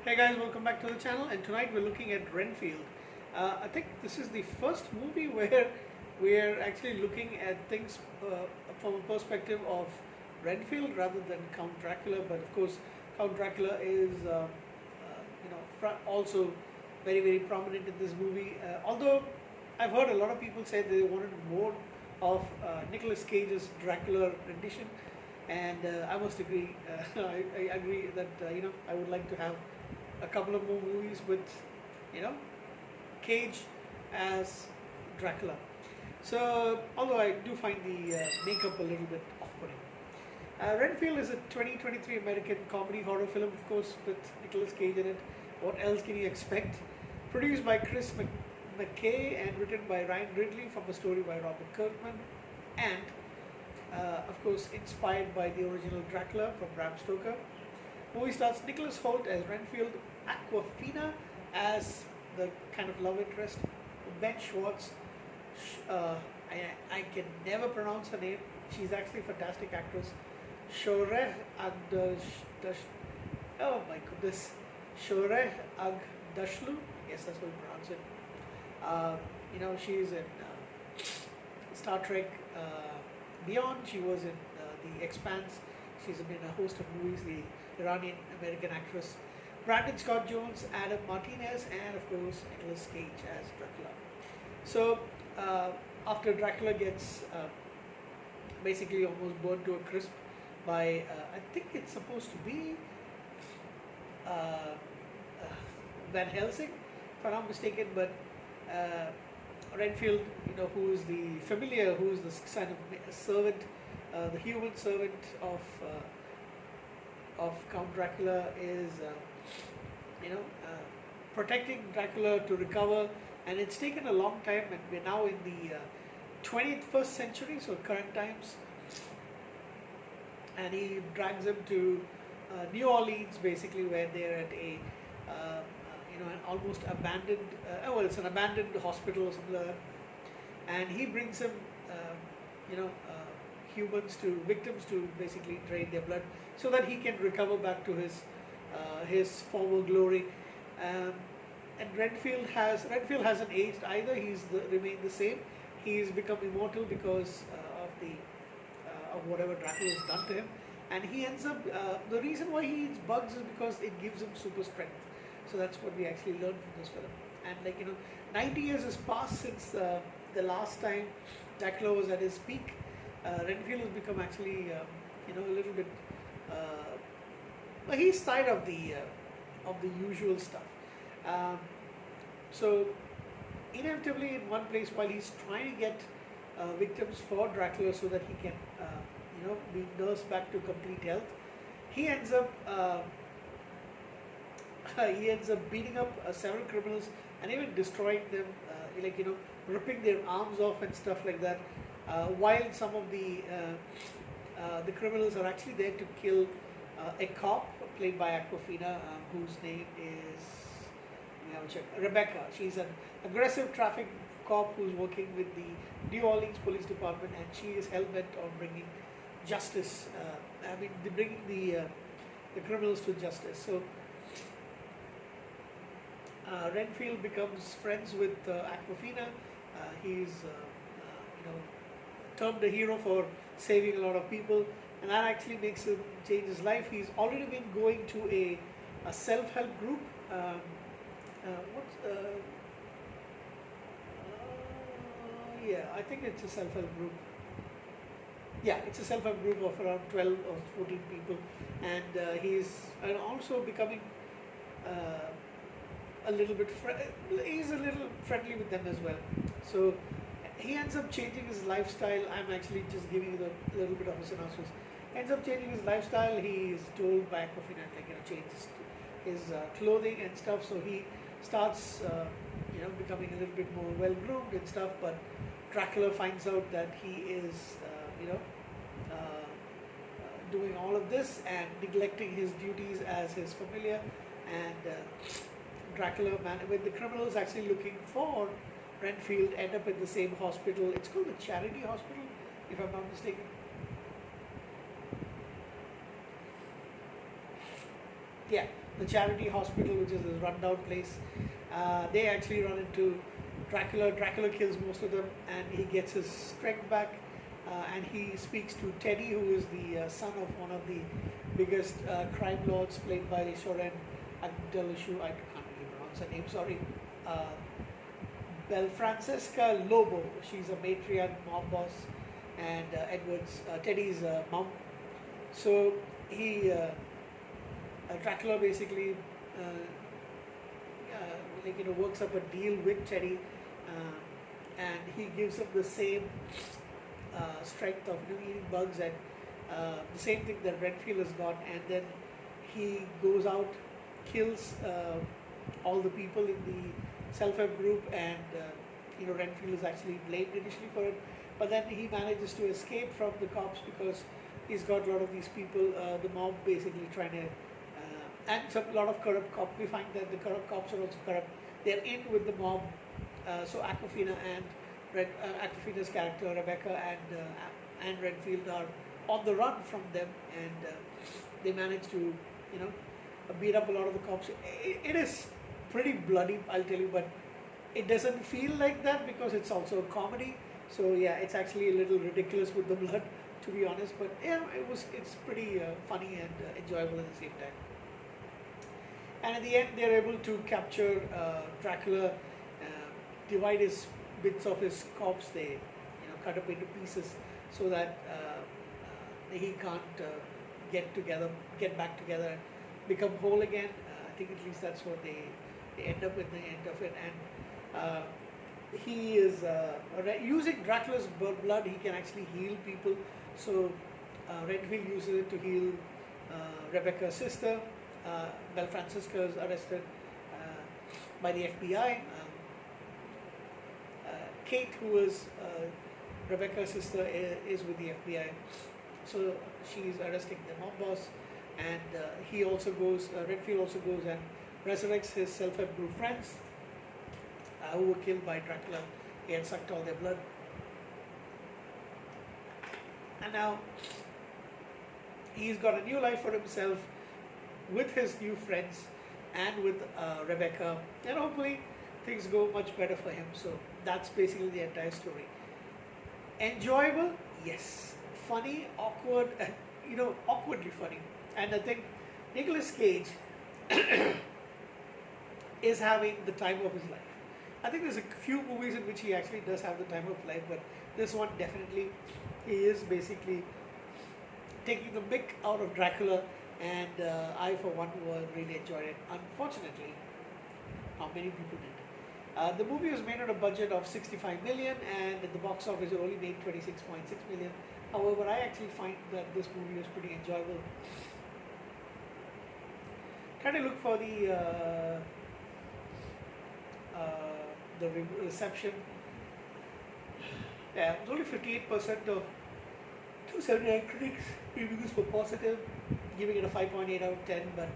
Hey guys, welcome back to the channel, and tonight we're looking at Renfield. I think this is the first movie where we're actually looking at things from a perspective of Renfield rather than Count Dracula. But of course, Count Dracula is also very prominent in this movie. Although I've heard a lot of people say they wanted more of Nicolas Cage's Dracula rendition, and I must agree. I agree that I would like to have a couple of more movies with you know Cage as Dracula. So although I do find the makeup a little bit off-putting. Renfield is a 2023 American comedy horror film, of course, with Nicolas Cage in it. What else can you expect? Produced by Chris McKay and written by Ryan Ridley from a story by Robert Kirkman, and of course inspired by the original Dracula from Bram Stoker. Movie stars Nicholas Hoult as Renfield, Aquafina as the kind of love interest, Ben Schwartz. I can never pronounce her name. She's actually a fantastic actress. Shoreh Agdashlu. Oh my goodness. Shoreh Agdashlu. Yes, that's how you pronounce it. She's in Star Trek Beyond. She was in The Expanse. She's been a host of movies. The Iranian American actress. Brandon Scott Jones, Adam Martinez, and of course Nicolas Cage as Dracula. So after Dracula gets basically almost burned to a crisp by I think it's supposed to be Van Helsing, if I'm not mistaken, but Renfield, who is the familiar, who is the kind of servant, the human servant of Count Dracula, is protecting Dracula to recover, and it's taken a long time, and we're now in the 21st century, so current times, and he drags him to New Orleans, basically, where they're at a an almost abandoned, it's an abandoned hospital or something like that, and he brings him victims to basically drain their blood so that he can recover back to his former glory. And Renfield hasn't aged either. He's remained the same. He's become immortal because of whatever Dracula has done to him. And he ends up, the reason why he eats bugs is because it gives him super strength. So that's what we actually learned from this film. And 90 years has passed since the last time Dracula was at his peak. Renfield has become actually, a little bit, he's tired of the usual stuff. So inevitably, in one place, while he's trying to get victims for Dracula so that he can be nursed back to complete health, he ends up beating up several criminals and even destroying them, ripping their arms off and stuff like that, while some of the criminals are actually there to kill a cop played by Aquafina, whose name is Rebecca. She's an aggressive traffic cop who's working with the New Orleans Police Department, and she is hell-bent on bringing justice. Bringing the criminals to justice. So Renfield becomes friends with Aquafina. He's termed a hero for saving a lot of people, and that actually makes him change his life. He's already been going to a self-help group. I think it's a self-help group. Yeah, it's a self-help group of around 12 or 14 people, and he's also becoming he's a little friendly with them as well. So he ends up changing his lifestyle. I'm actually just giving you a little bit of a synopsis. Ends up changing his lifestyle. He is told by Aquafina change his clothing and stuff. So he starts becoming a little bit more well-groomed and stuff. But Dracula finds out that he is doing all of this and neglecting his duties as his familiar, and Dracula, when the criminals actually looking for Renfield, end up at the same hospital. It's called the Charity Hospital, if I'm not mistaken. Yeah, the charity hospital, which is this rundown place. They actually run into Dracula. Dracula kills most of them, and he gets his strength back. And he speaks to Teddy, who is the son of one of the biggest crime lords, played by Soren Agdelishu. I can't really pronounce her name. Sorry. Francesca Lobo. She's a matriarch mob boss, and Edward's Teddy's mom. So Dracula basically works up a deal with Teddy, and he gives him the same strength of eating bugs and the same thing that Renfield has got, and then he goes out, kills all the people in the self-help group, and Renfield is actually blamed initially for it, but then he manages to escape from the cops because he's got a lot of these people, the mob basically trying to, and a lot of corrupt cops. We find that the corrupt cops are also corrupt. They're in with the mob, so Aquafina and Aquafina's character Rebecca and Renfield are on the run from them, and they manage to beat up a lot of the cops. It is pretty bloody, I'll tell you, but it doesn't feel like that because it's also a comedy. So yeah, it's actually a little ridiculous with the blood, to be honest. But yeah, it's pretty funny and enjoyable at the same time. And at the end, they're able to capture Dracula, divide his bits of his corpse. They cut up into pieces so that he can't get back together and become whole again. I think at least that's what they end up with the end of it. And he is using Dracula's blood. He can actually heal people. So Renfield uses it to heal Rebecca's sister. Francisca is arrested by the FBI. Kate, who is Rebecca's sister, is with the FBI. So she's arresting the mob boss, and he also goes. Renfield also goes and resurrects his self-help group friends who were killed by Dracula. He had sucked all their blood, and now he's got a new life for himself with his new friends and with Rebecca, and hopefully things go much better for him. So that's basically the entire story. Enjoyable, yes. Funny, awkward, awkwardly funny. And I think Nicolas Cage is having the time of his life. I think there's a few movies in which he actually does have the time of life, but this one definitely, he is basically taking the mick out of Dracula, and I for one really enjoyed it. Unfortunately, not many people did. The movie was made on a budget of 65 million, and at the box office it only made 26.6 million. However, I actually find that this movie was pretty enjoyable. Trying to look for the reception. Yeah, it was only 58% of 279 critics reviews were positive, giving it a 5.8 out of 10. But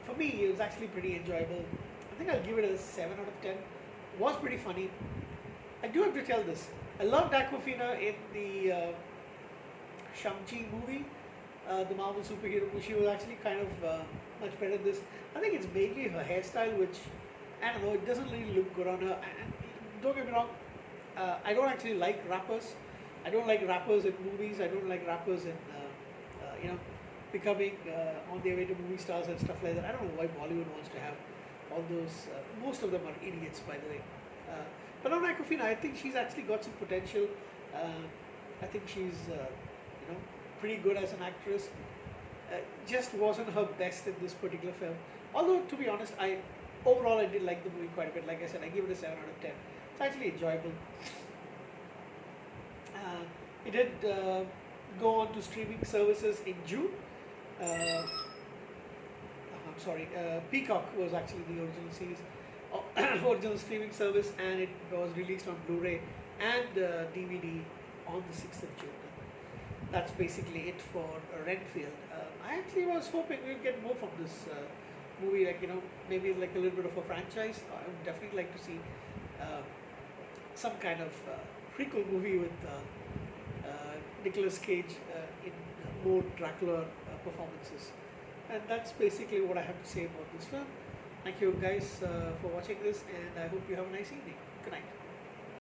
for me, it was actually pretty enjoyable. I think I'll give it a 7 out of 10. It was pretty funny. I do have to tell this. I loved Aquafina in the Shang-Chi movie, the Marvel superhero movie. She was actually kind of much better than this. I think it's mainly her hairstyle, which, I don't know, it doesn't really look good on her. And don't get me wrong, I don't actually like rappers. I don't like rappers in movies. I don't like rappers in, becoming on their way to movie stars and stuff like that. I don't know why Bollywood wants to have all those. Most of them are idiots, by the way. But on Aquafina, I think she's actually got some potential. I think she's, pretty good as an actress. Just wasn't her best in this particular film. Although, to be honest, overall I did like the movie quite a bit. Like I said, I give it a 7 out of 10. It's actually enjoyable. It did go on to streaming services in June. I'm sorry, Peacock was actually the original series, original streaming service, and it was released on Blu-ray and DVD on the 6th of June. That's basically it for Renfield. I actually was hoping we'd get more from this movie, maybe like a little bit of a franchise. I would definitely like to see some kind of prequel movie with Nicolas Cage in more Dracula performances. And that's basically what I have to say about this film. Thank you guys for watching this, and I hope you have a nice evening. Good night.